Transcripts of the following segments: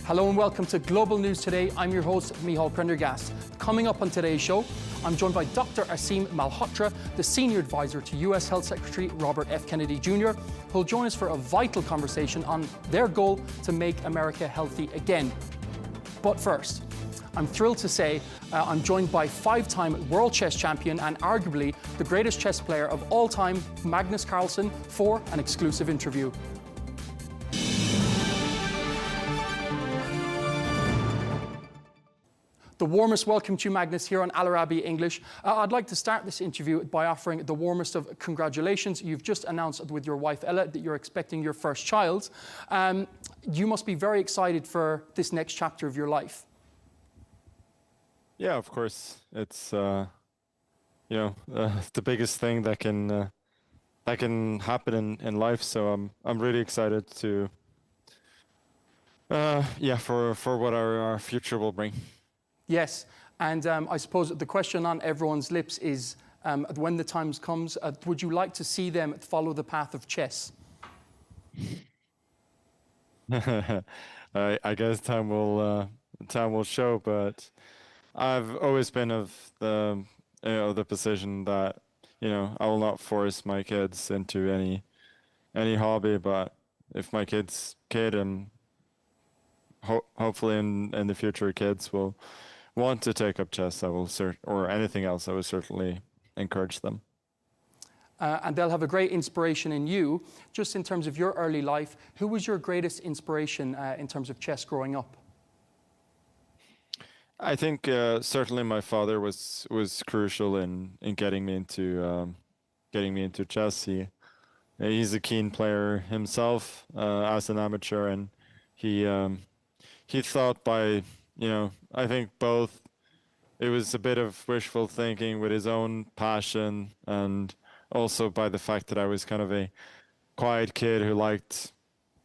Hello and welcome to Global News Today. I'm your host, Michael Prendergast. Coming up on today's show, I'm joined by Dr. Aseem Malhotra, the Senior Advisor to US Health Secretary Robert F. Kennedy Jr., who'll join us for a vital conversation on their goal to make America healthy again. But first, I'm thrilled to say I'm joined by five-time world chess champion and arguably the greatest chess player of all time, Magnus Carlsen, for an exclusive interview. The warmest welcome to you, Magnus, here on Arabiya English. I'd like to start this interview by offering the warmest of congratulations. You've just announced with your wife, Ella, that you're expecting your first child. You must be very excited for this next chapter of your life. Yeah, of course. It's the biggest thing that can happen in life. So I'm really excited to for what our future will bring. Yes, and I suppose the question on everyone's lips is, when the time comes, would you like to see them follow the path of chess? I guess time will show, but I've always been of the position that I will not force my kids into any hobby, but if my kid and hopefully in the future kids will want to take up chess, I will or anything else, I will certainly encourage them. And they'll have a great inspiration in you. Just in terms of your early life, who was your greatest inspiration in terms of chess growing up? I think certainly my father was crucial in getting me into chess. He's a keen player himself as an amateur, and he thought by I think both it was a bit of wishful thinking with his own passion, and also by the fact that I was kind of a quiet kid who liked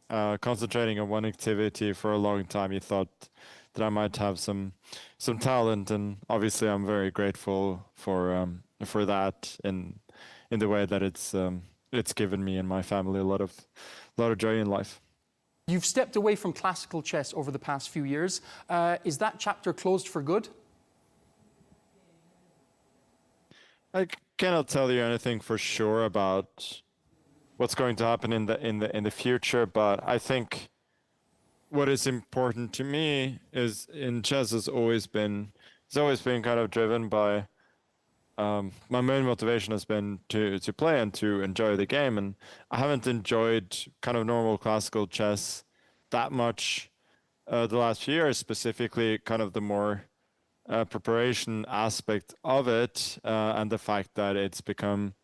concentrating on one activity for a long time. He thought that I might have some talent, and obviously I'm very grateful for that in the way that it's given me and my family a lot of joy in life. You've stepped away from classical chess over the past few years. Is that chapter closed for good? I cannot tell you anything for sure about what's going to happen in the future, but I think what is important to me is in chess has always been kind of driven by my main motivation has been to play and to enjoy the game, and I haven't enjoyed kind of normal classical chess that much the last few years, specifically kind of the more preparation aspect of it, and the fact that it's become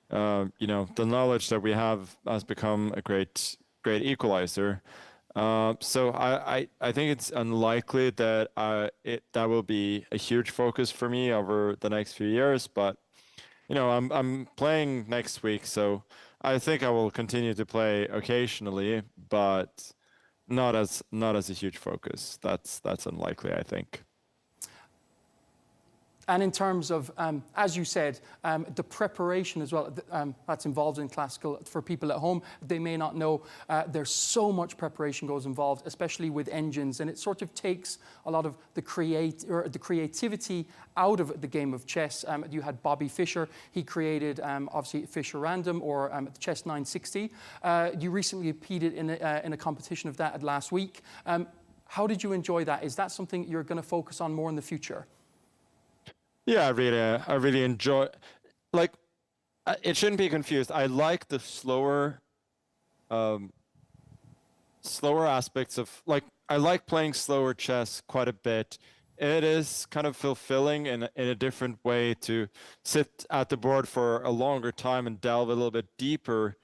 the knowledge that we have has become a great equalizer. So I think it's unlikely that that will be a huge focus for me over the next few years, but I'm playing next week, so I think I will continue to play occasionally, but not as a huge focus. That's unlikely, I think. And in terms of, as you said, the preparation as well, that's involved in classical, for people at home, they may not know, there's so much preparation goes involved, especially with engines, and it sort of takes a lot of the creativity out of the game of chess. You had Bobby Fischer, he created obviously Fischer Random or Chess 960. You recently competed in a competition of that last week. How did you enjoy that? Is that something you're going to focus on more in the future? Yeah, I really enjoy, like, it shouldn't be confused. I like the slower aspects of, like, I like playing slower chess quite a bit. It is kind of fulfilling in a different way to sit at the board for a longer time and delve a little bit deeper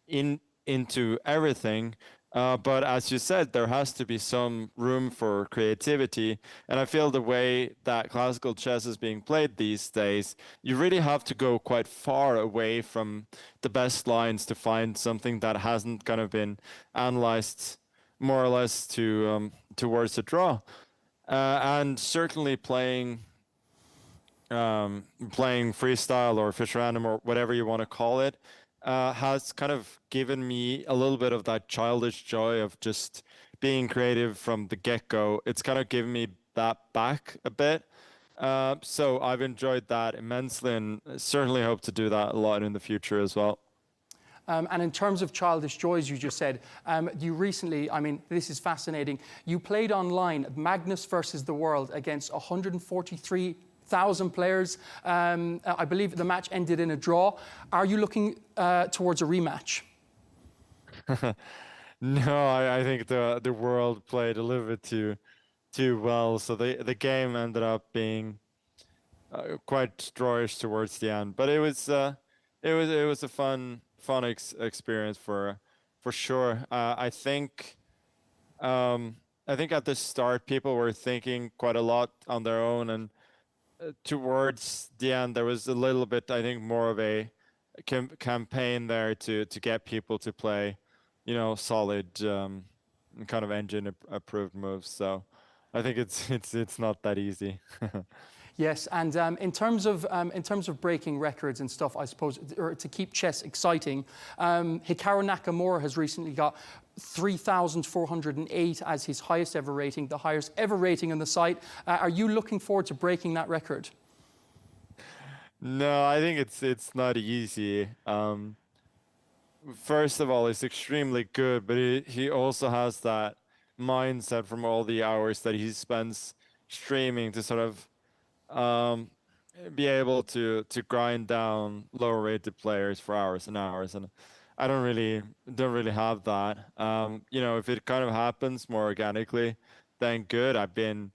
into everything. But as you said, there has to be some room for creativity. And I feel the way that classical chess is being played these days, you really have to go quite far away from the best lines to find something that hasn't kind of been analyzed more or less towards a draw. And certainly playing freestyle or Fischer Random or whatever you want to call it, has kind of given me a little bit of that childish joy of just being creative from the get-go, it's kind of given me that back a bit. So I've enjoyed that immensely, and certainly hope to do that a lot in the future as well. And in terms of childish joys, you just said, you recently, I mean, this is fascinating. You played online Magnus versus the world against 143,000 players. I believe the match ended in a draw. Are you looking towards a rematch? No, I think the world played a little bit too well, so the game ended up being quite drawish towards the end. But it was a fun experience for sure. I think at the start people were thinking quite a lot on their own, and towards the end there was a little bit, I think, more of a campaign there to get people to play, solid kind of engine approved moves. So I think it's not that easy. Yes, and in terms of breaking records and stuff, I suppose, or to keep chess exciting, Hikaru Nakamura has recently got 3,408 as his highest ever rating, the highest ever rating on the site. Are you looking forward to breaking that record? No, I think it's not easy. First of all, he's extremely good, but he also has that mindset from all the hours that he spends streaming to sort of be able to grind down lower rated players for hours and hours, and I don't really have that. If it kind of happens more organically, then good. I've been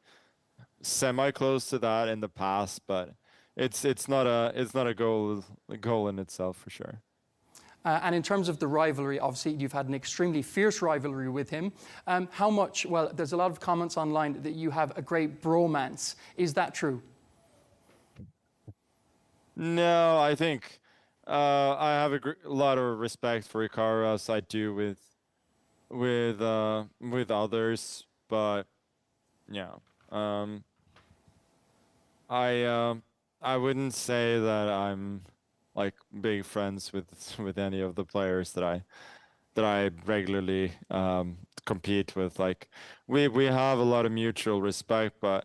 semi close to that in the past, but it's not a goal in itself for sure. And in terms of the rivalry, obviously you've had an extremely fierce rivalry with him. How much? Well, there's a lot of comments online that you have a great bromance. Is that true? No, I think I have a lot of respect for Hikaru, as I do with others, but yeah, I wouldn't say that I'm like big friends with any of the players that I regularly compete with. Like we have a lot of mutual respect, but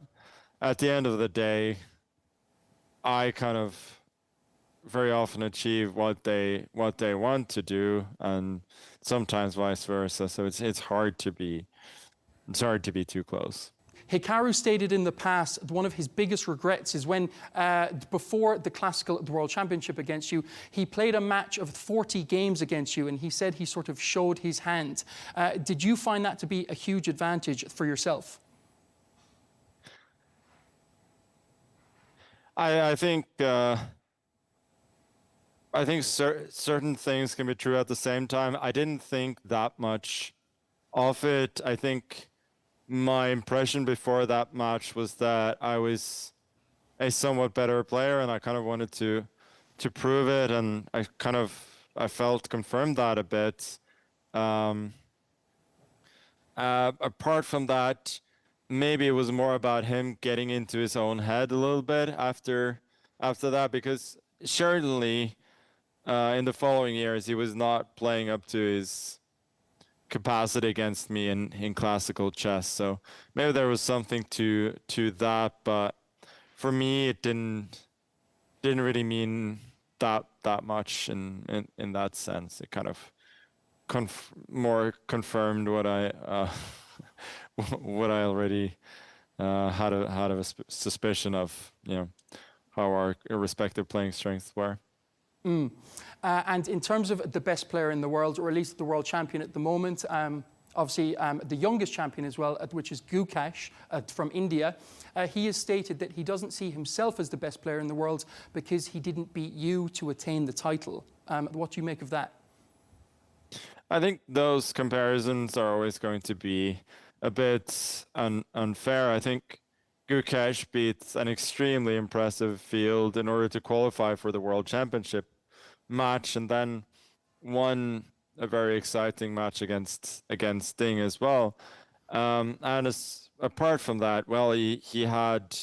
at the end of the day, I kind of very often achieve what they want to do, and sometimes vice versa. So it's hard to be too close. Hikaru stated in the past one of his biggest regrets is when, before the Classical at the World Championship against you, he played a match of 40 games against you, and he said he sort of showed his hand. Did you find that to be a huge advantage for yourself? I think certain things can be true at the same time. I didn't think that much of it. I think my impression before that match was that I was a somewhat better player, and I kind of wanted to prove it, and I felt confirmed that a bit. Apart from that, maybe it was more about him getting into his own head a little bit after that, because certainly in the following years he was not playing up to his capacity against me in classical chess. So maybe there was something to that, but for me it didn't really mean that much in that sense. It kind of more confirmed what I what I already had a suspicion of, how our respective playing strengths were. And in terms of the best player in the world, or at least the world champion at the moment, obviously the youngest champion as well, which is Gukesh from India, he has stated that he doesn't see himself as the best player in the world because he didn't beat you to attain the title. What do you make of that? I think those comparisons are always going to be a bit unfair. I think Gukesh beats an extremely impressive field in order to qualify for the World Championship match, and then won a very exciting match against Sting as well. And apart from that, well, he had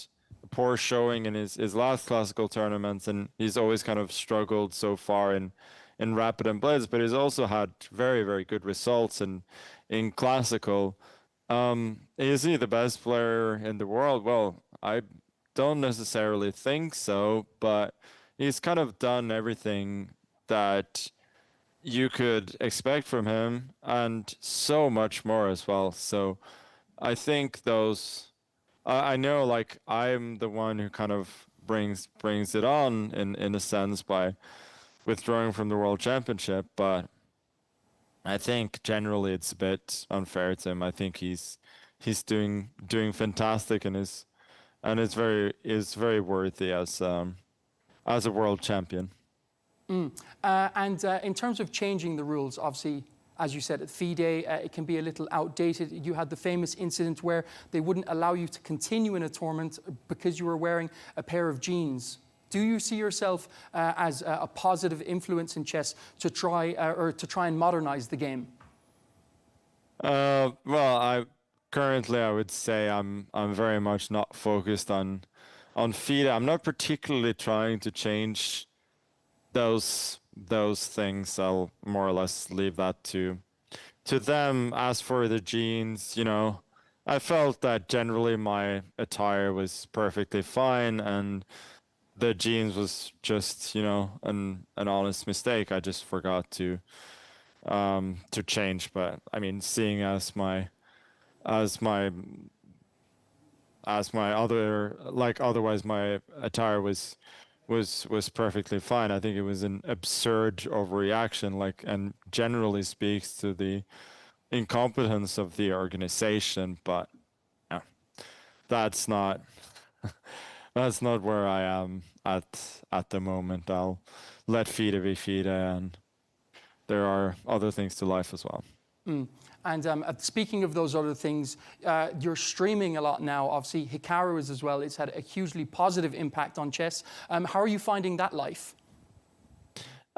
a poor showing in his last classical tournaments, and he's always kind of struggled so far in Rapid and Blitz, but he's also had very, very good results in classical. Is he the best player in the world? Well, I don't necessarily think so, but he's kind of done everything that you could expect from him and so much more as well. So I think I know like I'm the one who kind of brings it on in a sense by withdrawing from the World Championship, but I think generally it's a bit unfair to him. I think he's doing fantastic and is very worthy as a world champion. In terms of changing the rules, obviously, as you said, at FIDE, it can be a little outdated. You had the famous incident where they wouldn't allow you to continue in a tournament because you were wearing a pair of jeans. Do you see yourself as a positive influence in chess to try and modernize the game? Well, I would say I'm very much not focused on FIDE. I'm not particularly trying to change those things. I'll more or less leave that to them. As for the jeans, I felt that generally my attire was perfectly fine, and the jeans was just, an honest mistake. I just forgot to change. But I mean, seeing as my otherwise my attire was perfectly fine. I think it was an absurd overreaction, and generally speaks to the incompetence of the organization. But yeah, that's not where I am at the moment. I'll let FIDE be FIDE, and there are other things to life as well. And speaking of those other things, you're streaming a lot now. Obviously, Hikaru is as well. It's had a hugely positive impact on chess. How are you finding that life?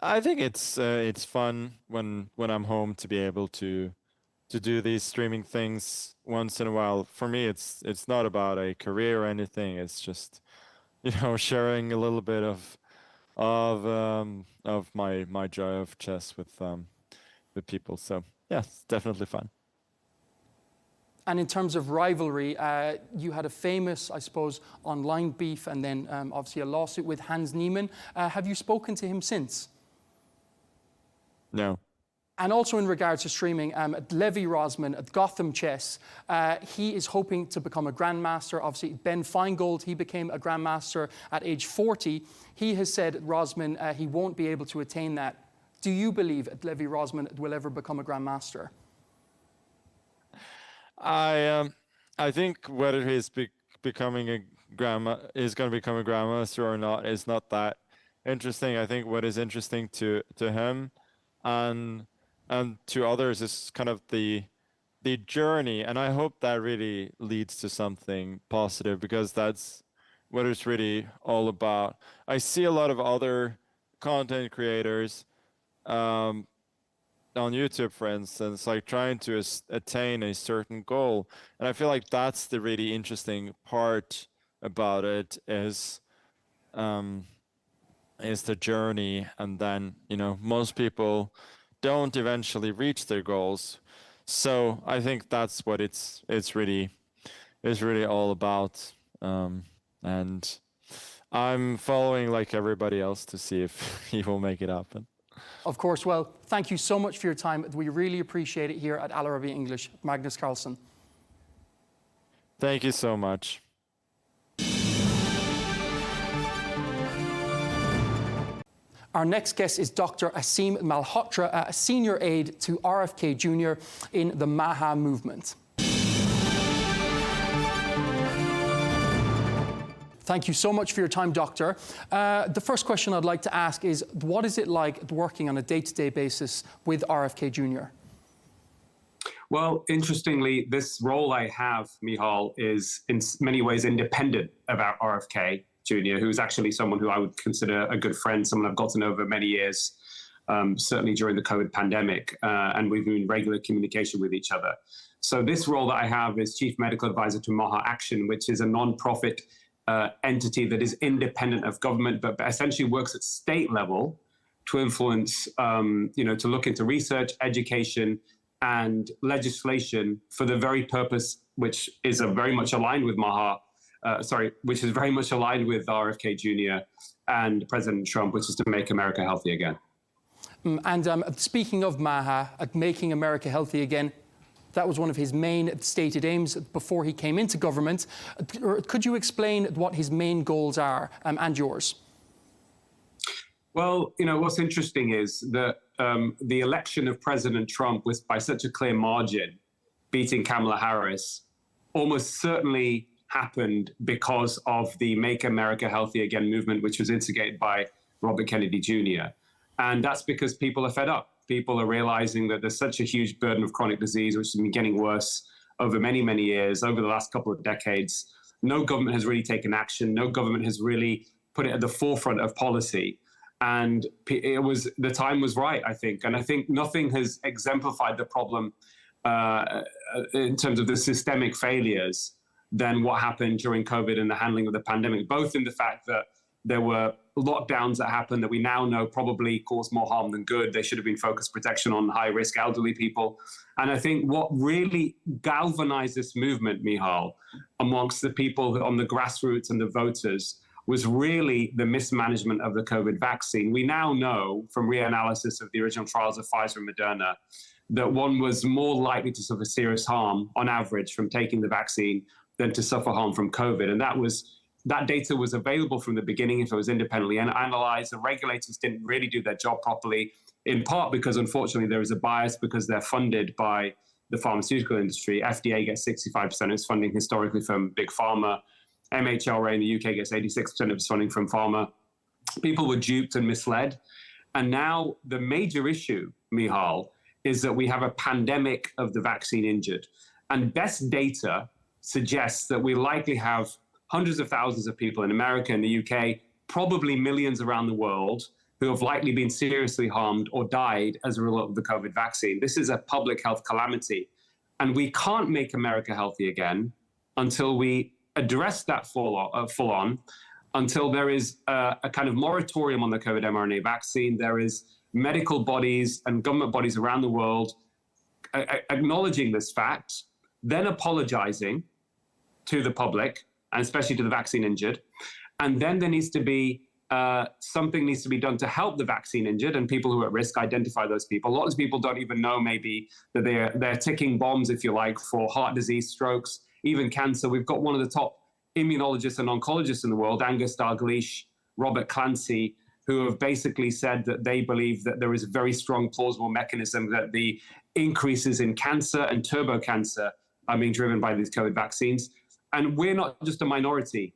I think it's fun when I'm home to be able to do these streaming things once in a while. For me, it's not about a career or anything. It's just, sharing a little bit of my joy of chess with people. So yeah, it's definitely fun. And in terms of rivalry, you had a famous, I suppose, online beef and then obviously a lawsuit with Hans Niemann. Have you spoken to him since? No. And also in regards to streaming, Levi Rosman at Gotham Chess, he is hoping to become a grandmaster. Obviously, Ben Feingold, he became a grandmaster at age 40. He has said, Rosman, he won't be able to attain that. Do you believe that Levi Rosman will ever become a grandmaster? I think whether he's becoming a is going to become a grandmaster or not is not that interesting. I think what is interesting to him and to others is kind of the journey, and I hope that really leads to something positive, because that's what it's really all about. I see a lot of other content creators on YouTube, for instance, like trying to attain a certain goal, and I feel like that's the really interesting part about it is the journey, and then most people don't eventually reach their goals. So I think that's what it's really all about, and I'm following like everybody else to see if he will make it happen. Of course. Well, thank you so much for your time. We really appreciate it here at Arabiya English. Magnus Carlsen. Thank you so much. Our next guest is Dr. Aseem Malhotra, a senior aide to RFK Jr. in the Maha movement. Thank you so much for your time, Doctor. The first question I'd like to ask is, what is it like working on a day-to-day basis with RFK Jr.? Well, interestingly, this role I have, Michal, is in many ways independent about RFK Jr., who's actually someone who I would consider a good friend, someone I've gotten over many years, certainly during the COVID pandemic, and we've been in regular communication with each other. So this role that I have is Chief Medical Advisor to Maha Action, which is a non-profit entity that is independent of government, but essentially works at state level to influence, to look into research, education, and legislation for the very purpose which is very much aligned with which is very much aligned with RFK Jr. and President Trump, which is to make America healthy again. And speaking of Maha, at making America healthy again, that was one of his main stated aims before he came into government. Could you explain what his main goals are, and yours? Well, you know, what's interesting is that the election of President Trump was by such a clear margin, beating Kamala Harris, almost certainly happened because of the Make America Healthy Again movement, which was instigated by Robert Kennedy Jr. And that's because people are fed up. People are realizing that there's such a huge burden of chronic disease, which has been getting worse over many, many years, over the last couple of decades. No government has really taken action. No government has really put it at the forefront of policy. And the time was right, I think. And I think nothing has exemplified the problem in terms of the systemic failures than what happened during COVID and the handling of the pandemic, both in the fact that there were lockdowns that happened that we now know probably caused more harm than good. They should have been focused protection on high-risk elderly people. And I think what really galvanized this movement, Michal, amongst the people on the grassroots and the voters was really the mismanagement of the COVID vaccine. We now know from reanalysis of the original trials of Pfizer and Moderna that one was more likely to suffer serious harm on average from taking the vaccine than to suffer harm from COVID. And that data was available from the beginning if it was independently analyzed. The regulators didn't really do their job properly, in part because, unfortunately, there is a bias because they're funded by the pharmaceutical industry. FDA gets 65% of its funding historically from Big Pharma. MHRA in the UK gets 86% of its funding from pharma. People were duped and misled. And now the major issue, Michal, is that we have a pandemic of the vaccine injured. And best data suggests that we likely have hundreds of thousands of people in America and the UK, probably millions around the world, who have likely been seriously harmed or died as a result of the COVID vaccine. This is a public health calamity. And we can't make America healthy again until we address that full on, until there is a kind of moratorium on the COVID mRNA vaccine. There is medical bodies and government bodies around the world acknowledging this fact, then apologizing to the public, and especially to the vaccine injured. And then there needs to be something needs to be done to help the vaccine injured and people who are at risk, identify those people. A lot of people don't even know maybe that they're ticking bombs, if you like, for heart disease, strokes, even cancer. We've got one of the top immunologists and oncologists in the world, Angus Dalgleish, Robert Clancy, who have basically said that they believe that there is a very strong plausible mechanism that the increases in cancer and turbo cancer are being driven by these COVID vaccines. And we're not just a minority,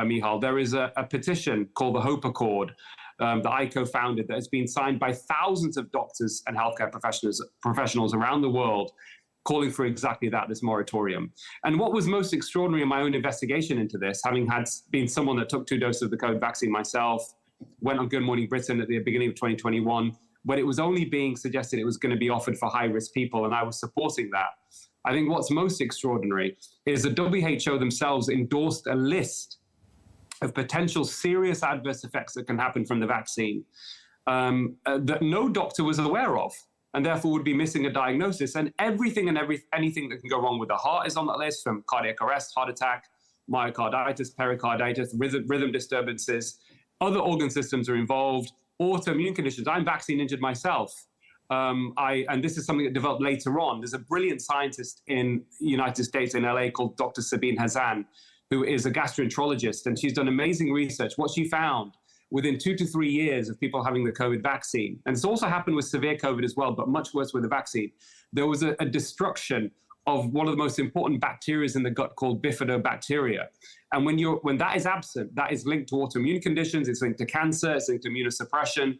Michal. There is a petition called the Hope Accord that I co-founded that has been signed by thousands of doctors and healthcare professionals around the world calling for exactly that, this moratorium. And what was most extraordinary in my own investigation into this, having been someone that took 2 doses of the COVID vaccine myself, went on Good Morning Britain at the beginning of 2021, when it was only being suggested it was going to be offered for high-risk people, and I was supporting that. I think what's most extraordinary is the WHO themselves endorsed a list of potential serious adverse effects that can happen from the vaccine that no doctor was aware of, and therefore would be missing a diagnosis. And anything that can go wrong with the heart is on that list, from cardiac arrest, heart attack, myocarditis, pericarditis, rhythm disturbances. Other organ systems are involved, autoimmune conditions. I'm vaccine injured myself. And this is something that developed later on. There's a brilliant scientist in the United States, in LA, called Dr. Sabine Hazan, who is a gastroenterologist, and she's done amazing research. What she found within 2 to 3 years of people having the COVID vaccine, and it's also happened with severe COVID as well, but much worse with the vaccine, there was a destruction of one of the most important bacteria in the gut called bifidobacteria. And when that is absent, that is linked to autoimmune conditions, it's linked to cancer, it's linked to immunosuppression,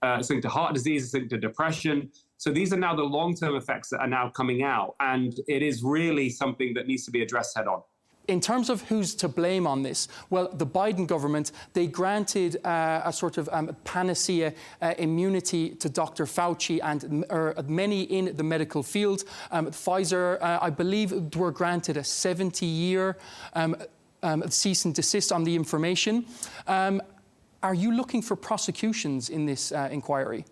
it's linked to heart disease, it's linked to depression. So these are now the long-term effects that are now coming out. And it is really something that needs to be addressed head on. In terms of who's to blame on this, well, the Biden government, they granted a sort of panacea immunity to Dr. Fauci and many in the medical field. Pfizer, I believe, were granted a 70-year cease and desist on the information. Are you looking for prosecutions in this inquiry?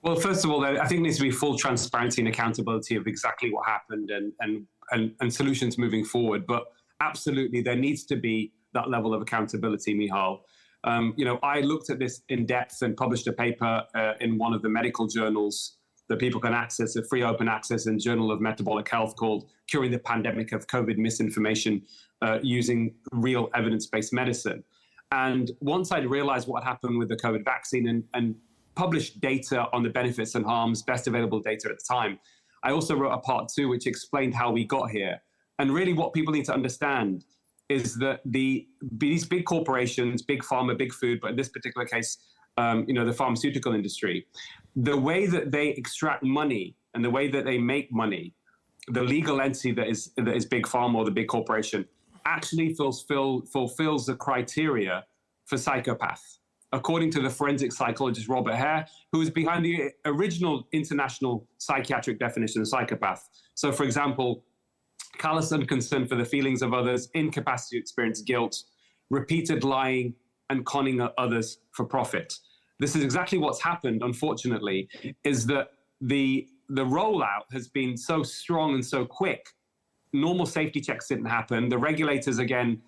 Well, first of all, I think there needs to be full transparency and accountability of exactly what happened and solutions moving forward. But absolutely, there needs to be that level of accountability, Michal. I looked at this in depth and published a paper in one of the medical journals that people can access, a free open access in Journal of Metabolic Health, called Curing the Pandemic of COVID Misinformation Using Real Evidence-Based Medicine. And once I'd realized what happened with the COVID vaccine and published data on the benefits and harms, best available data at the time, I also wrote a part 2 which explained how we got here. And really what people need to understand is that these big corporations, big pharma, big food, but in this particular case, the pharmaceutical industry, the way that they extract money and the way that they make money, the legal entity that is big pharma or the big corporation, actually fulfills the criteria for psychopath, according to the forensic psychologist Robert Hare, who was behind the original international psychiatric definition of psychopath. So, for example, callous unconcern for the feelings of others, incapacity to experience guilt, repeated lying, and conning others for profit. This is exactly what's happened, unfortunately, is that the rollout has been so strong and so quick. Normal safety checks didn't happen. The regulators, again,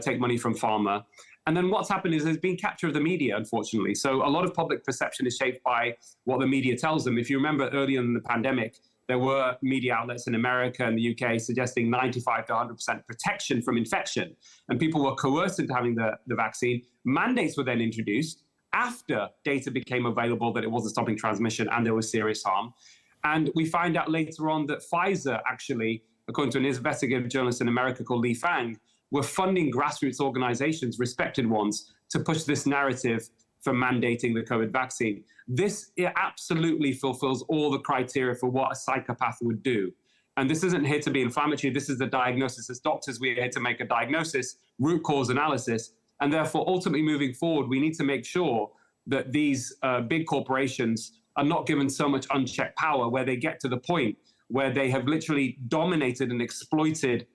take money from pharma. And then what's happened is there's been capture of the media, unfortunately. So a lot of public perception is shaped by what the media tells them. If you remember earlier in the pandemic, there were media outlets in America and the UK suggesting 95 to 100% protection from infection. And people were coerced into having the vaccine. Mandates were then introduced after data became available that it wasn't stopping transmission and there was serious harm. And we find out later on that Pfizer actually, according to an investigative journalist in America called Li Fang, were funding grassroots organizations, respected ones, to push this narrative for mandating the COVID vaccine. This absolutely fulfills all the criteria for what a psychopath would do. And this isn't here to be inflammatory. This is the diagnosis. As doctors, we're here to make a diagnosis, root cause analysis. And therefore, ultimately moving forward, we need to make sure that these big corporations are not given so much unchecked power where they get to the point where they have literally dominated and exploited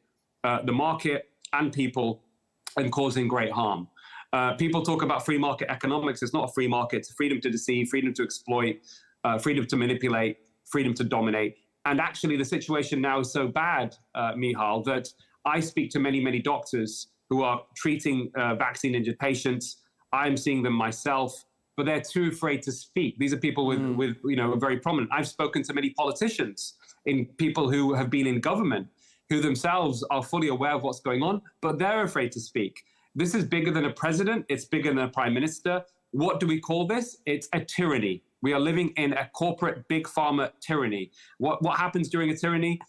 the market and people and causing great harm. People talk about free market economics. It's not a free market. It's freedom to deceive, freedom to exploit, freedom to manipulate, freedom to dominate. And actually, the situation now is so bad, Michal, that I speak to many, many doctors who are treating vaccine-injured patients. I'm seeing them myself, but they're too afraid to speak. These are people with very prominent. I've spoken to many politicians, people who have been in government, who themselves are fully aware of what's going on, but they're afraid to speak. This is bigger than a president. It's bigger than a prime minister. What do we call this? It's a tyranny. We are living in a corporate big pharma tyranny. What happens during a tyranny?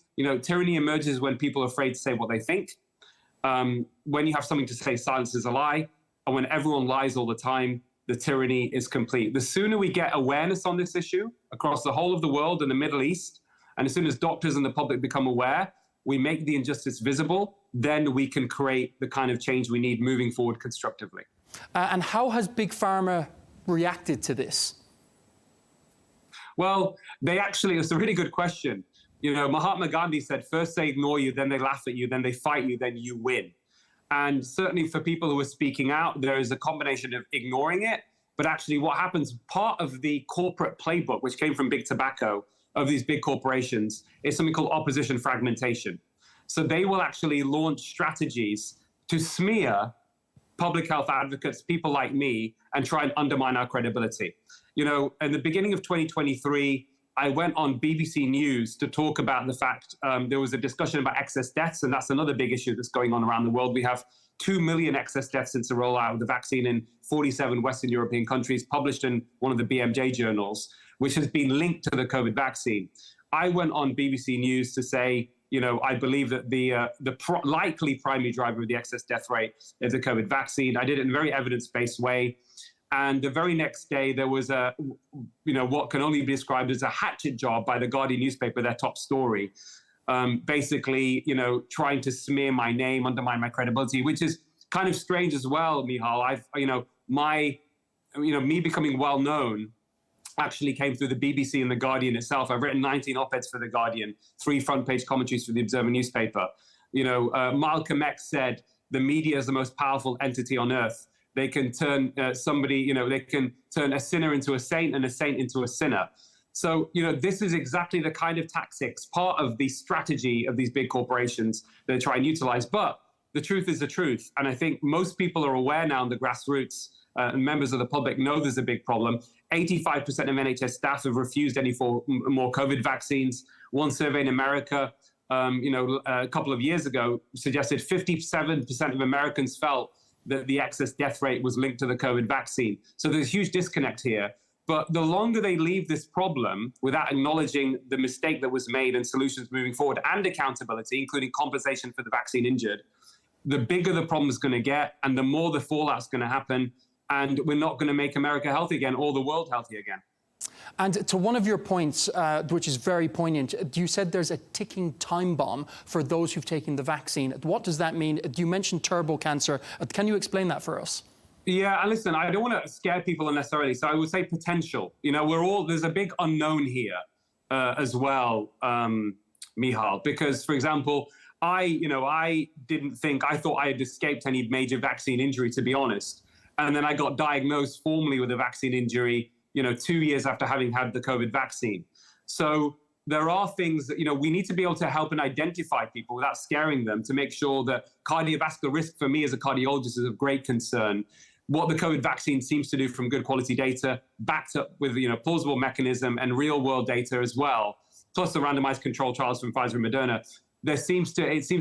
Tyranny emerges when people are afraid to say what they think. When you have something to say, silence is a lie. And when everyone lies all the time, the tyranny is complete. The sooner we get awareness on this issue across the whole of the world and the Middle East, and as soon as doctors and the public become aware, we make the injustice visible, then we can create the kind of change we need moving forward constructively. And how has Big Pharma reacted to this? Well, it's a really good question. Mahatma Gandhi said, first they ignore you, then they laugh at you, then they fight you, then you win. And certainly for people who are speaking out, there is a combination of ignoring it, but actually what happens, part of the corporate playbook, which came from big tobacco, of these big corporations, is something called opposition fragmentation. So they will actually launch strategies to smear public health advocates, people like me, and try and undermine our credibility. In the beginning of 2023, I went on BBC News to talk about the fact there was a discussion about excess deaths, and that's another big issue that's going on around the world. We have 2 million excess deaths since the rollout of the vaccine in 47 Western European countries, published in one of the BMJ journals, which has been linked to the COVID vaccine. I went on BBC News to say, I believe that the likely primary driver of the excess death rate is the COVID vaccine. I did it in a very evidence-based way. And the very next day, there was what can only be described as a hatchet job by the Guardian newspaper, their top story, basically, trying to smear my name, undermine my credibility, which is kind of strange as well, Michal. Me becoming well known actually came through the BBC and the Guardian itself. I've written 19 op-eds for the Guardian, 3 front-page commentaries for the Observer newspaper. Malcolm X said, the media is the most powerful entity on earth. They can turn somebody, they can turn a sinner into a saint and a saint into a sinner. So, this is exactly the kind of tactics, part of the strategy of these big corporations that try and utilize. But the truth is the truth. And I think most people are aware now in the grassroots, and members of the public know there's a big problem. 85% of NHS staff have refused any more COVID vaccines. One survey in America, a couple of years ago suggested 57% of Americans felt that the excess death rate was linked to the COVID vaccine. So there's a huge disconnect here. But the longer they leave this problem without acknowledging the mistake that was made and solutions moving forward and accountability, including compensation for the vaccine injured, the bigger the problem is going to get and the more the fallout's going to happen. And we're not going to make America healthy again or the world healthy again. And to one of your points, which is very poignant, you said there's a ticking time bomb for those who've taken the vaccine. What does that mean? You mentioned turbo cancer. Can you explain that for us? Yeah, and listen, I don't want to scare people unnecessarily, so I would say potential. There's a big unknown here as well, Michal, because, for example, I thought I had escaped any major vaccine injury, to be honest. And then I got diagnosed formally with a vaccine injury, 2 years after having had the COVID vaccine. So there are things that, we need to be able to help and identify people without scaring them to make sure that cardiovascular risk for me as a cardiologist is of great concern. What the COVID vaccine seems to do from good quality data, backed up with, plausible mechanism and real world data as well, plus the randomized control trials from Pfizer and Moderna, it seems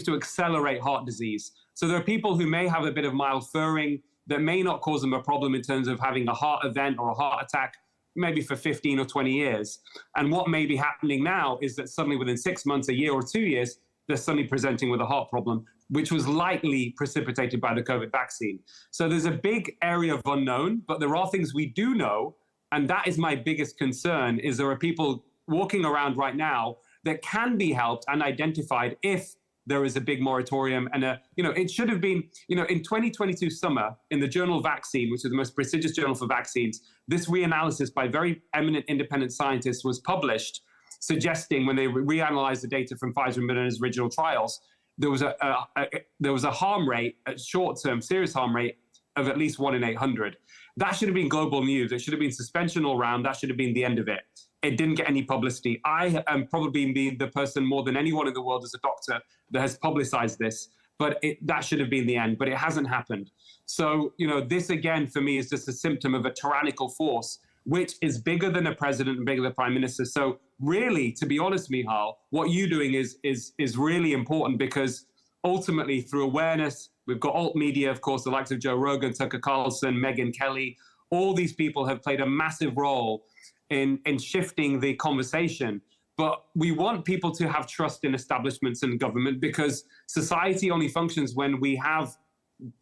to accelerate heart disease. So there are people who may have a bit of mild furring that may not cause them a problem in terms of having a heart event or a heart attack, maybe for 15 or 20 years. And what may be happening now is that suddenly within 6 months, a year or 2 years, they're suddenly presenting with a heart problem, which was likely precipitated by the COVID vaccine. So there's a big area of unknown, but there are things we do know. And that is my biggest concern, is there are people walking around right now that can be helped and identified if there is a big moratorium. And, it should have been, in 2022 summer, in the journal Vaccine, which is the most prestigious journal for vaccines, this reanalysis by very eminent independent scientists was published, suggesting when they reanalyzed the data from Pfizer and Moderna's original trials, there was a harm rate, a short-term serious harm rate of at least 1 in 800. That should have been global news. It should have been suspension all round. That should have been the end of it. It didn't get any publicity. I am probably the person more than anyone in the world as a doctor that has publicized this, but that should have been the end, but it hasn't happened. So, this again, for me, is just a symptom of a tyrannical force, which is bigger than a president and bigger than a prime minister. So really, to be honest, Michal, what you're doing is really important, because ultimately through awareness, we've got alt media, of course, the likes of Joe Rogan, Tucker Carlson, Megyn Kelly, all these people have played a massive role in shifting the conversation. But we want people to have trust in establishments and government, because society only functions when we have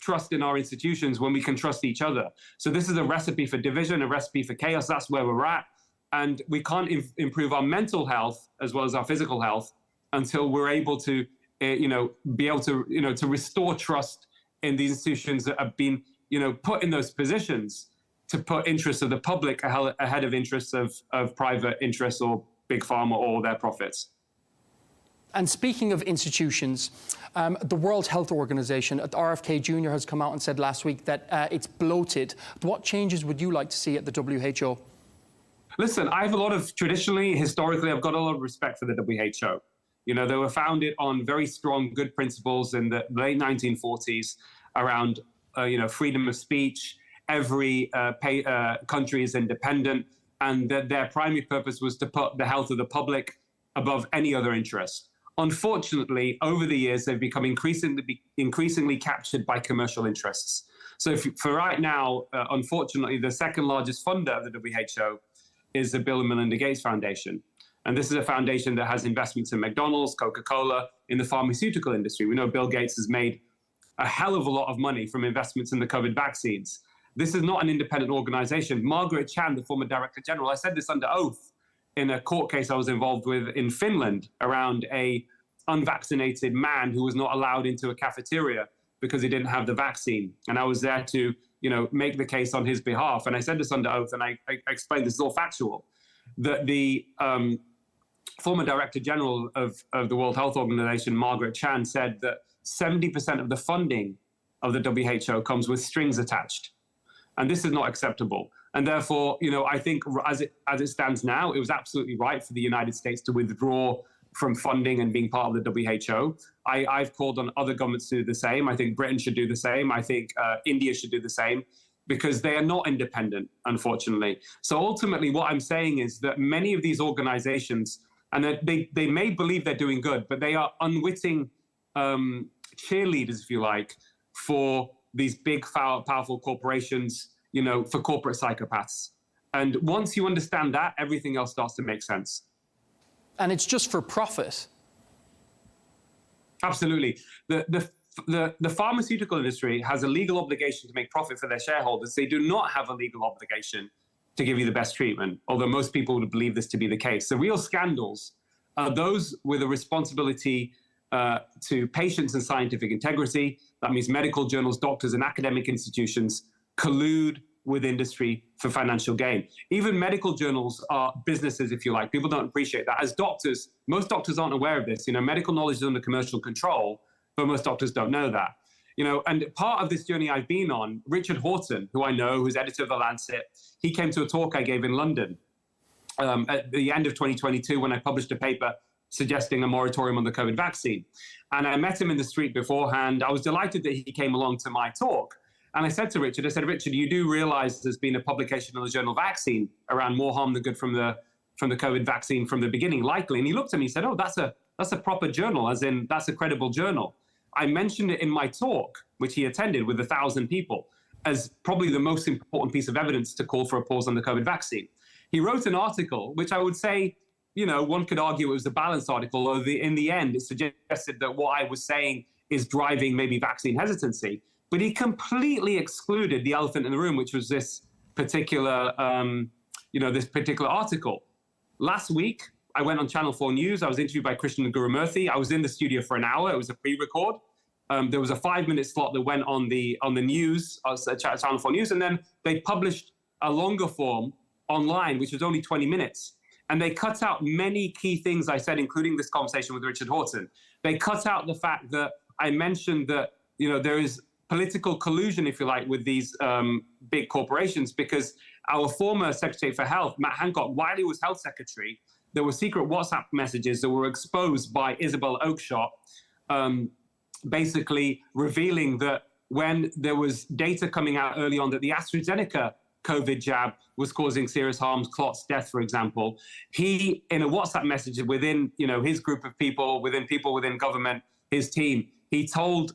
trust in our institutions, when we can trust each other. So this is a recipe for division, a recipe for chaos. That's where we're at. And we can't improve our mental health as well as our physical health until we're able to, be able to, to restore trust in these institutions that have been, put in those positions to put interests of the public ahead of interests of private interests or big pharma or their profits. And speaking of institutions, the World Health Organization, RFK Jr. has come out and said last week that it's bloated. What changes would you like to see at the WHO? Listen, I have historically, I've got a lot of respect for the WHO. They were founded on very strong, good principles in the late 1940s around, freedom of speech. Every country is independent, and that their primary purpose was to put the health of the public above any other interest. Unfortunately, over the years, they've become increasingly captured by commercial interests. So for right now, unfortunately, the second largest funder of the WHO is the Bill and Melinda Gates Foundation. And this is a foundation that has investments in McDonald's, Coca-Cola, in the pharmaceutical industry. We know Bill Gates has made a hell of a lot of money from investments in the COVID vaccines. This is not an independent organization. Margaret Chan, the former Director General, I said this under oath in a court case I was involved with in Finland around a unvaccinated man who was not allowed into a cafeteria because he didn't have the vaccine. And I was there to, make the case on his behalf. And I said this under oath, and I explained this is all factual, that the former Director General of the World Health Organization, Margaret Chan, said that 70% of the funding of the WHO comes with strings attached. And this is not acceptable. And therefore, I think as it stands now, it was absolutely right for the United States to withdraw from funding and being part of the WHO. I've called on other governments to do the same. I think Britain should do the same. I think India should do the same, because they are not independent, unfortunately. So ultimately, what I'm saying is that many of these organizations, and they may believe they're doing good, but they are unwitting cheerleaders, if you like, for these big, powerful corporations, for corporate psychopaths. And once you understand that, everything else starts to make sense. And it's just for profit. Absolutely. The pharmaceutical industry has a legal obligation to make profit for their shareholders. They do not have a legal obligation to give you the best treatment, although most people would believe this to be the case. The real scandals are those with a responsibility to patients and scientific integrity. That means medical journals, doctors, and academic institutions collude with industry for financial gain. Even medical journals are businesses, if you like. People don't appreciate that. As doctors, most doctors aren't aware of this. Medical knowledge is under commercial control, but most doctors don't know that. And part of this journey I've been on, Richard Horton, who I know, who's editor of The Lancet, he came to a talk I gave in London at the end of 2022 when I published a paper suggesting a moratorium on the COVID vaccine. And I met him in the street beforehand. I was delighted that he came along to my talk. And I said to Richard, Richard, you do realize there's been a publication in the journal Vaccine around more harm than good from the COVID vaccine from the beginning, likely. And he looked at me and said, oh, that's a proper journal, as in that's a credible journal. I mentioned it in my talk, which he attended with 1,000 people, as probably the most important piece of evidence to call for a pause on the COVID vaccine. He wrote an article, which I would say, one could argue it was a balanced article, although in the end, it suggested that what I was saying is driving maybe vaccine hesitancy. But he completely excluded the elephant in the room, which was this particular, this particular article. Last week, I went on Channel 4 News. I was interviewed by Krishnan Gurumurthy. I was in the studio for an hour. It was a pre-record. There was a 5-minute slot that went on the news, Channel 4 News, and then they published a longer form online, which was only 20 minutes. And they cut out many key things I said, including this conversation with Richard Horton. They cut out the fact that I mentioned that, there is political collusion, if you like, with these big corporations, because our former Secretary for Health, Matt Hancock, while he was Health Secretary, there were secret WhatsApp messages that were exposed by Isabel Oakeshott, basically revealing that when there was data coming out early on that the AstraZeneca COVID jab was causing serious harms, clots, death, for example, he, in a WhatsApp message within, his group of people within government, his team, he told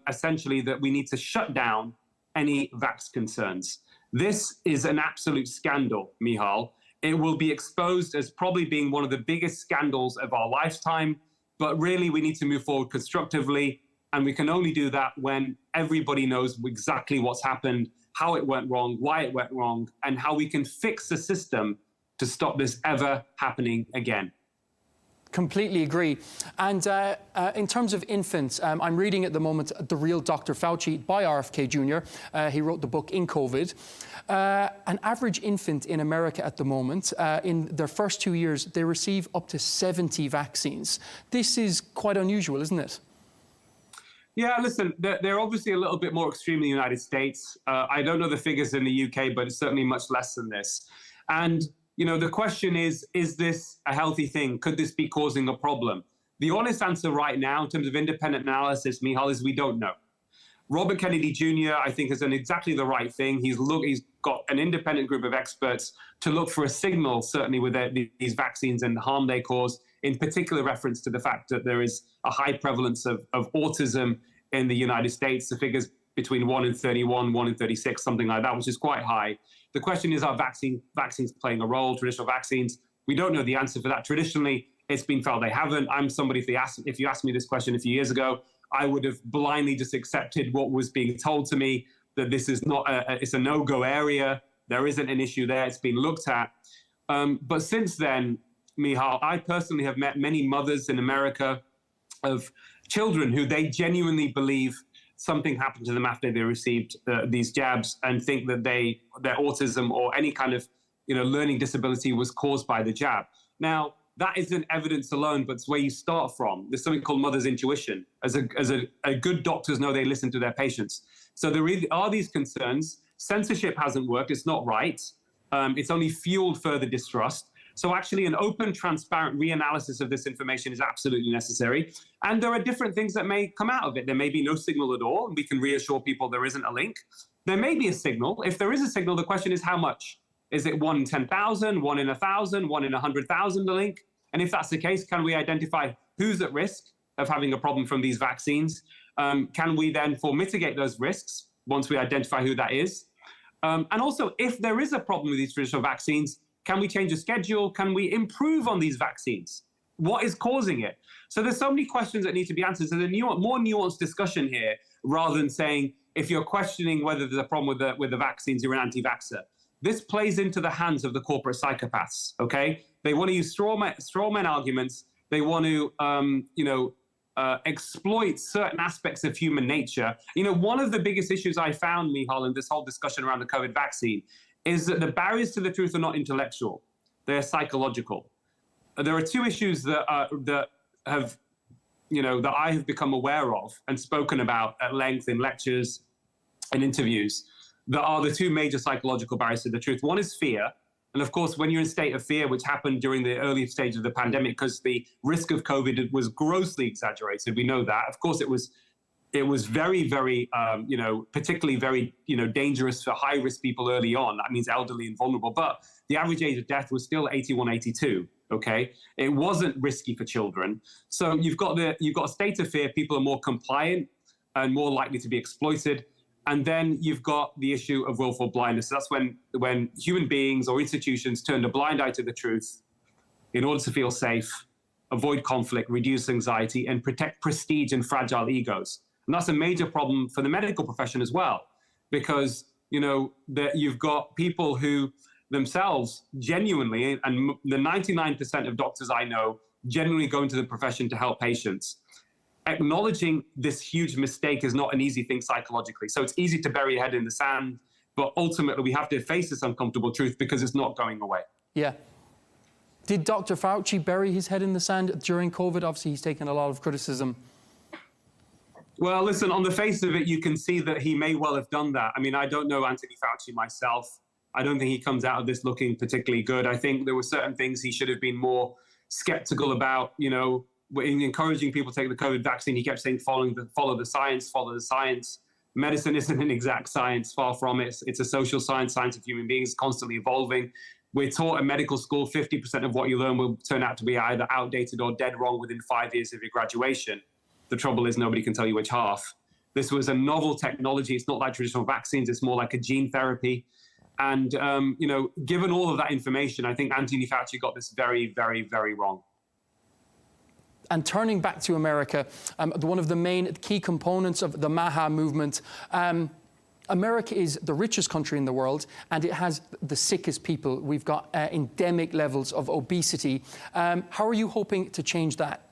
essentially that we need to shut down any vax concerns. This is an absolute scandal, Michal. It will be exposed as probably being one of the biggest scandals of our lifetime, but really we need to move forward constructively, and we can only do that when everybody knows exactly what's happened, how it went wrong, why it went wrong, and how we can fix the system to stop this ever happening again. Completely agree. And in terms of infants, I'm reading at the moment The Real Dr. Fauci by RFK Jr. He wrote the book In COVID. An average infant in America at the moment, in their first 2 years, they receive up to 70 vaccines. This is quite unusual, isn't it? Yeah, listen, they're obviously a little bit more extreme in the United States. I don't know the figures in the UK, but it's certainly much less than this. And the question is this a healthy thing? Could this be causing a problem? The honest answer right now, in terms of independent analysis, Michal, is we don't know. Robert Kennedy Jr., I think, has done exactly the right thing. He's got an independent group of experts to look for a signal, certainly with these vaccines and the harm they cause, in particular reference to the fact that there is a high prevalence of autism in the United States. The figures between 1 in 31, 1 in 36, something like that, which is quite high. The question is, are vaccines playing a role, traditional vaccines? We don't know the answer for that. Traditionally, it's been felt they haven't. I'm somebody, if you asked me this question a few years ago, I would have blindly just accepted what was being told to me, that this is not, it's a no-go area. There isn't an issue there. It's been looked at. But since then, Michal, I personally have met many mothers in America of children who they genuinely believe something happened to them after they received these jabs, and think that their autism or any kind of learning disability was caused by the jab. Now, that isn't evidence alone, but it's where you start from. There's something called mother's intuition. As a good doctors know, they listen to their patients. So there are these concerns. Censorship hasn't worked. It's not right. It's only fueled further distrust. So actually an open, transparent reanalysis of this information is absolutely necessary. And there are different things that may come out of it. There may be no signal at all, and we can reassure people there isn't a link. There may be a signal. If there is a signal, the question is how much? Is it 1 in 10,000, 1 in 1,000, 1 in 100,000 a link? And if that's the case, can we identify who's at risk of having a problem from these vaccines? Can we then mitigate those risks once we identify who that is? And also, if there is a problem with these traditional vaccines, can we change the schedule? Can we improve on these vaccines? What is causing it? So there's so many questions that need to be answered. So the more nuanced discussion here, rather than saying, if you're questioning whether there's a problem with the vaccines, you're an anti-vaxxer. This plays into the hands of the corporate psychopaths, okay? They want to use straw man arguments. They want to, exploit certain aspects of human nature. One of the biggest issues I found, Michal, in this whole discussion around the COVID vaccine is that the barriers to the truth are not intellectual. They're psychological. There are two issues that I have become aware of and spoken about at length in lectures and interviews that are the two major psychological barriers to the truth. One is fear. And of course, when you're in a state of fear, which happened during the early stage of the pandemic, because the risk of COVID was grossly exaggerated, we know that. Of course, it was very, very, particularly very, dangerous for high-risk people early on. That means elderly and vulnerable. But the average age of death was still 81, 82. Okay, it wasn't risky for children. So you've got a state of fear. People are more compliant and more likely to be exploited. And then you've got the issue of willful blindness. So that's when human beings or institutions turn a blind eye to the truth in order to feel safe, avoid conflict, reduce anxiety, and protect prestige and fragile egos. And that's a major problem for the medical profession as well, because that you've got people who themselves genuinely, and the 99% of doctors I know genuinely go into the profession to help patients. Acknowledging this huge mistake is not an easy thing psychologically. So it's easy to bury your head in the sand, but ultimately we have to face this uncomfortable truth because it's not going away. Yeah. Did Dr. Fauci bury his head in the sand during COVID? Obviously, he's taken a lot of criticism. Well, listen, on the face of it, you can see that he may well have done that. I mean, I don't know Anthony Fauci myself. I don't think he comes out of this looking particularly good. I think there were certain things he should have been more skeptical about, in encouraging people to take the COVID vaccine. He kept saying, follow the science. Medicine isn't an exact science, far from it. It's a social science of human beings, constantly evolving. We're taught at medical school, 50% of what you learn will turn out to be either outdated or dead wrong within 5 years of your graduation. The trouble is nobody can tell you which half. This was a novel technology. It's not like traditional vaccines. It's more like a gene therapy. And, given all of that information, I think Anthony Fauci got this very, very, very wrong. And turning back to America, one of the main key components of the MAHA movement, America is the richest country in the world, and it has the sickest people. We've got endemic levels of obesity. How are you hoping to change that?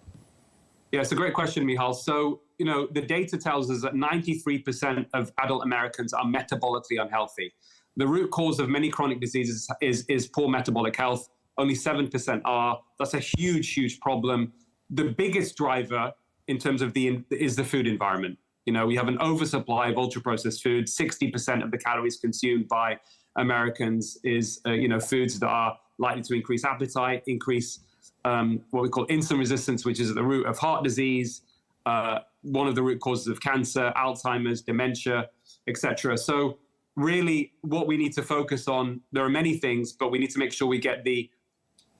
Yeah, it's a great question, Michal. So, the data tells us that 93% of adult Americans are metabolically unhealthy. The root cause of many chronic diseases is poor metabolic health. Only 7% are. That's a huge, huge problem. The biggest driver in terms of is the food environment. We have an oversupply of ultra-processed food. 60% of the calories consumed by Americans is, foods that are likely to increase appetite, increase what we call insulin resistance, which is at the root of heart disease, one of the root causes of cancer, Alzheimer's, dementia, etc. So really what we need to focus on, there are many things, but we need to make sure we get the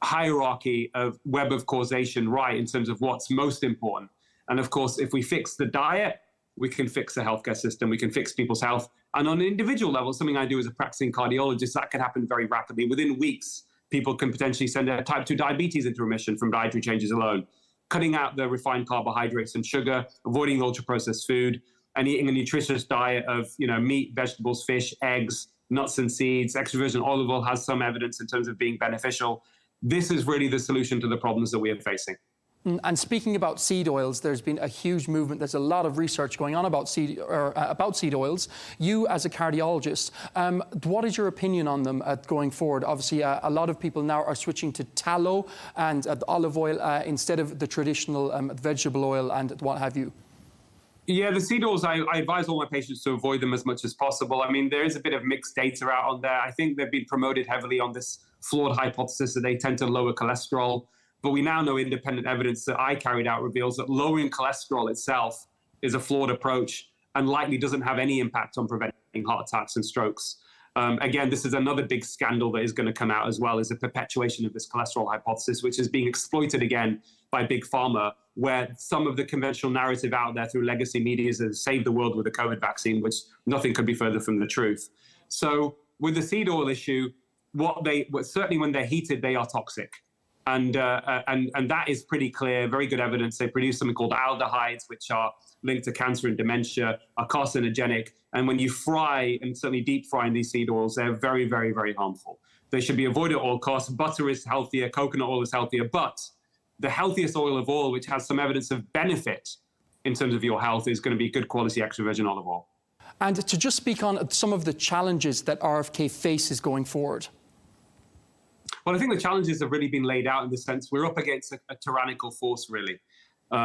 hierarchy of web of causation right in terms of what's most important. And of course, if we fix the diet, we can fix the healthcare system, we can fix people's health. And on an individual level, something I do as a practicing cardiologist, that can happen very rapidly. Within weeks, people can potentially send their type 2 diabetes into remission from dietary changes alone. Cutting out the refined carbohydrates and sugar, avoiding ultra-processed food, and eating a nutritious diet of meat, vegetables, fish, eggs, nuts and seeds. Extra virgin olive oil has some evidence in terms of being beneficial. This is really the solution to the problems that we are facing. And speaking about seed oils, there's been a huge movement. There's a lot of research going on about seed oils. You, as a cardiologist, what is your opinion on them going forward? Obviously, a lot of people now are switching to tallow and olive oil instead of the traditional vegetable oil and what have you. Yeah, the CDORs, I advise all my patients to avoid them as much as possible. I mean, there is a bit of mixed data out on there. I think they've been promoted heavily on this flawed hypothesis that they tend to lower cholesterol. But we now know independent evidence that I carried out reveals that lowering cholesterol itself is a flawed approach and likely doesn't have any impact on preventing heart attacks and strokes. Again, this is another big scandal that is going to come out as well, is a perpetuation of this cholesterol hypothesis, which is being exploited again by big pharma, where some of the conventional narrative out there through legacy media has saved the world with the COVID vaccine, which nothing could be further from the truth. So with the seed oil issue, certainly when they're heated, they are toxic. And that is pretty clear, very good evidence. They produce something called aldehydes, which are linked to cancer and dementia, are carcinogenic. And when you fry, and certainly deep frying these seed oils, they're very, very, very harmful. They should be avoided at all costs. Butter is healthier, coconut oil is healthier, but the healthiest oil of all, which has some evidence of benefit in terms of your health, is going to be good quality extra virgin olive oil. And to just speak on some of the challenges that RFK faces going forward. Well, I think the challenges have really been laid out in the sense we're up against a tyrannical force, really. You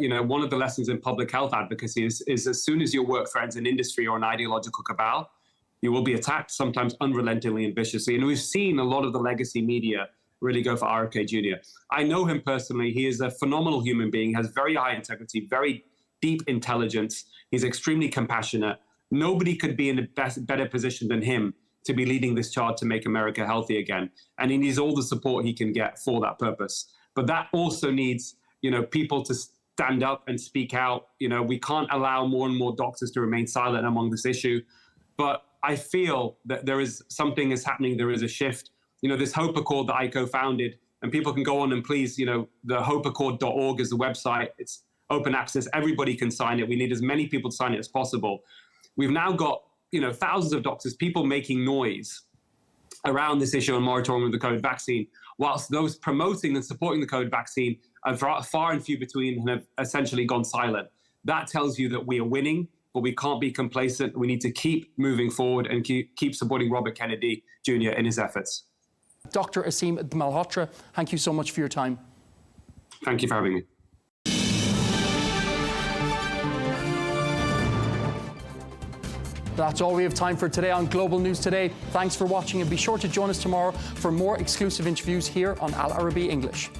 know, one of the lessons in public health advocacy is as soon as your work threatens an industry or an ideological cabal, you will be attacked, sometimes unrelentingly and viciously. And we've seen a lot of the legacy media really go for RFK Jr. I know him personally. He is a phenomenal human being, has very high integrity, very deep intelligence. He's extremely compassionate. Nobody could be in a better position than him to be leading this charge to make America healthy again. And he needs all the support he can get for that purpose. But that also needs, you know, people to stand up and speak out. You know, we can't allow more and more doctors to remain silent among this issue. But I feel that there is something is happening. There is a shift. You know, this Hope Accord that I co-founded, and people can go on and please, you know, the hopeaccord.org is the website. It's open access. Everybody can sign it. We need as many people to sign it as possible. We've now got, you know, thousands of doctors, people making noise around this issue on moratorium of the COVID vaccine, whilst those promoting and supporting the COVID vaccine are far and few between and have essentially gone silent. That tells you that we are winning, but we can't be complacent. We need to keep moving forward and keep supporting Robert Kennedy Jr. in his efforts. Dr. Aseem Malhotra, thank you so much for your time. Thank you for having me. That's all we have time for today on Global News Today. Thanks for watching, and be sure to join us tomorrow for more exclusive interviews here on Al Arabiya English.